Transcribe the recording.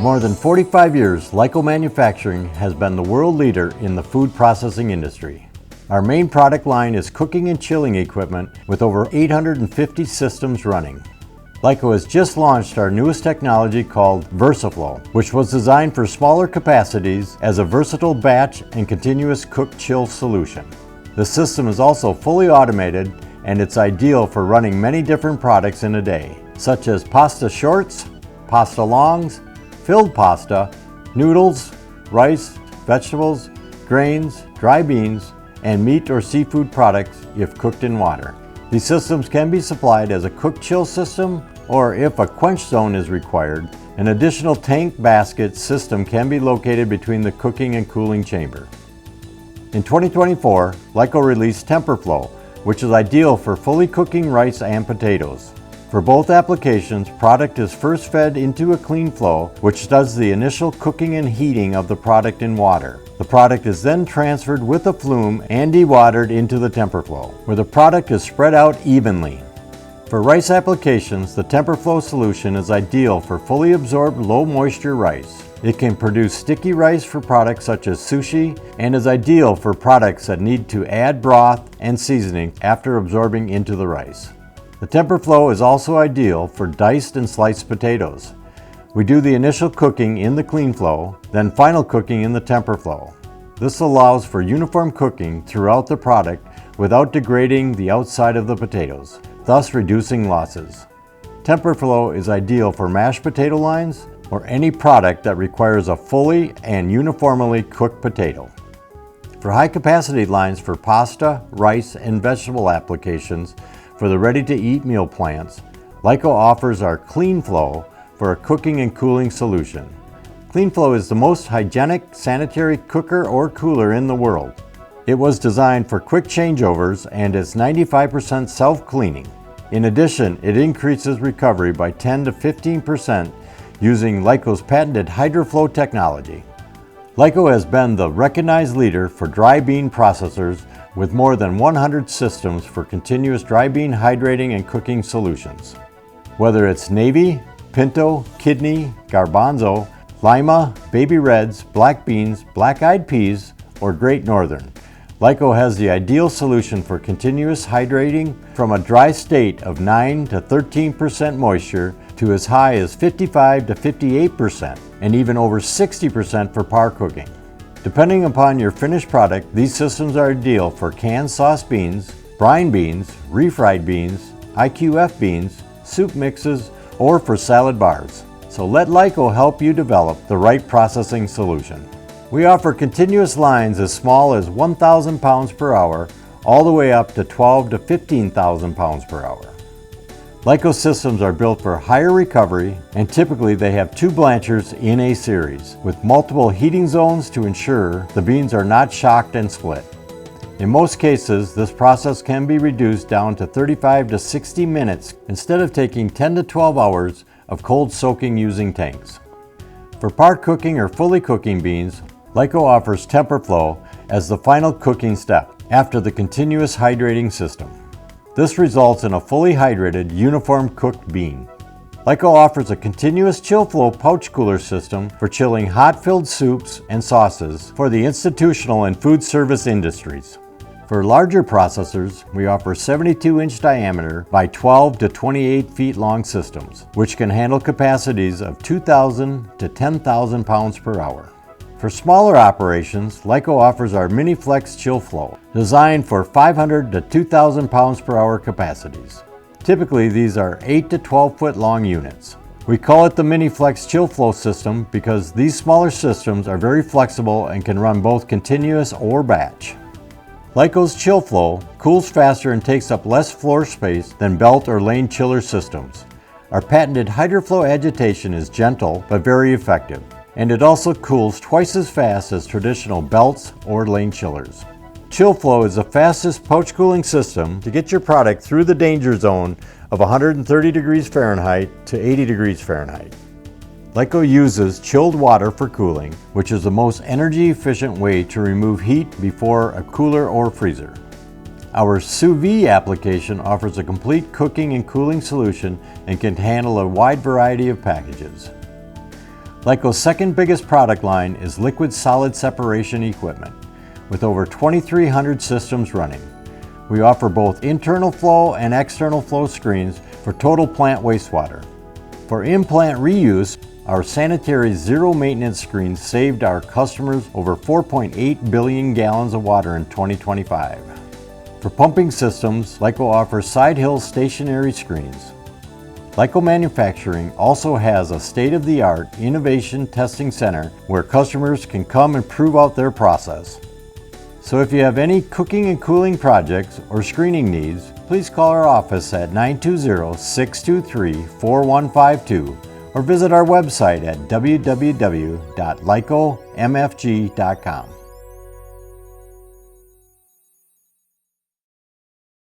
more than 45 years, Lyco Manufacturing has been the world leader in the food processing industry. Our main product line is cooking and chilling equipment with over 850 systems running. Lyco has just launched our newest technology called VersaFlow, which was designed for smaller capacities as a versatile batch and continuous cook-chill solution. The system is also fully automated, and it's ideal for running many different products in a day, such as pasta shorts, pasta longs, filled pasta, noodles, rice, vegetables, grains, dry beans, and meat or seafood products if cooked in water. These systems can be supplied as a cook-chill system, or if a quench zone is required, an additional tank basket system can be located between the cooking and cooling chamber. In 2024, Lyco released TemperFlow, which is ideal for fully cooking rice and potatoes. For both applications, product is first fed into a clean flow, which does the initial cooking and heating of the product in water. The product is then transferred with a flume and dewatered into the TemperFlow, where the product is spread out evenly. For rice applications, the TemperFlow solution is ideal for fully absorbed low moisture rice. It can produce sticky rice for products such as sushi and is ideal for products that need to add broth and seasoning after absorbing into the rice. The TemperFlow is also ideal for diced and sliced potatoes. We do the initial cooking in the clean flow, then final cooking in the TemperFlow. This allows for uniform cooking throughout the product without degrading the outside of the potatoes, thus reducing losses. TemperFlow is ideal for mashed potato lines or any product that requires a fully and uniformly cooked potato. For high-capacity lines for pasta, rice, and vegetable applications, for the ready-to-eat meal plants, Lyco offers our CleanFlow for a cooking and cooling solution. CleanFlow is the most hygienic sanitary cooker or cooler in the world. It was designed for quick changeovers and is 95% self-cleaning. In addition, it increases recovery by 10 to 15% using Lyco's patented HydroFlow technology. Lyco has been the recognized leader for dry bean processors with more than 100 systems for continuous dry bean hydrating and cooking solutions. Whether it's navy, pinto, kidney, garbanzo, lima, baby reds, black beans, black-eyed peas, or great northern, Lyco has the ideal solution for continuous hydrating from a dry state of 9 to 13% moisture to as high as 55 to 58% and even over 60% for par cooking. Depending upon your finished product, these systems are ideal for canned sauce beans, brine beans, refried beans, IQF beans, soup mixes, or for salad bars. So let Lyco help you develop the right processing solution. We offer continuous lines as small as 1,000 pounds per hour, all the way up to 12 to 15,000 pounds per hour. Lyco systems are built for higher recovery, and typically they have 2 blanchers in a series, with multiple heating zones to ensure the beans are not shocked and split. In most cases, this process can be reduced down to 35 to 60 minutes instead of taking 10 to 12 hours of cold soaking using tanks. For par cooking or fully cooking beans, Lyco offers TemperFlow as the final cooking step after the continuous hydrating system. This results in a fully hydrated, uniform cooked bean. Lyco offers a continuous chill flow pouch cooler system for chilling hot-filled soups and sauces for the institutional and food service industries. For larger processors, we offer 72-inch diameter by 12 to 28 feet long systems, which can handle capacities of 2,000 to 10,000 pounds per hour. For smaller operations, Lyco offers our MiniFlex Chill Flow, designed for 500 to 2,000 pounds per hour capacities. Typically, these are 8 to 12 foot long units. We call it the MiniFlex Chill Flow system because these smaller systems are very flexible and can run both continuous or batch. Lyco's Chill Flow cools faster and takes up less floor space than belt or lane chiller systems. Our patented HydroFlow agitation is gentle but very effective, and it also cools twice as fast as traditional belts or lane chillers. ChillFlow is the fastest pouch cooling system to get your product through the danger zone of 130 degrees Fahrenheit to 80 degrees Fahrenheit. Lyco uses chilled water for cooling, which is the most energy efficient way to remove heat before a cooler or freezer. Our sous vide application offers a complete cooking and cooling solution and can handle a wide variety of packages. Lyco's second biggest product line is liquid solid separation equipment, with over 2,300 systems running. We offer both internal flow and external flow screens for total plant wastewater. For in-plant reuse, our sanitary zero maintenance screens saved our customers over 4.8 billion gallons of water in 2025. For pumping systems, Lyco offers side hill stationary screens. Lyco Manufacturing also has a state-of-the-art innovation testing center where customers can come and prove out their process. So if you have any cooking and cooling projects or screening needs, please call our office at 920-623-4152 or visit our website at www.lycomfg.com.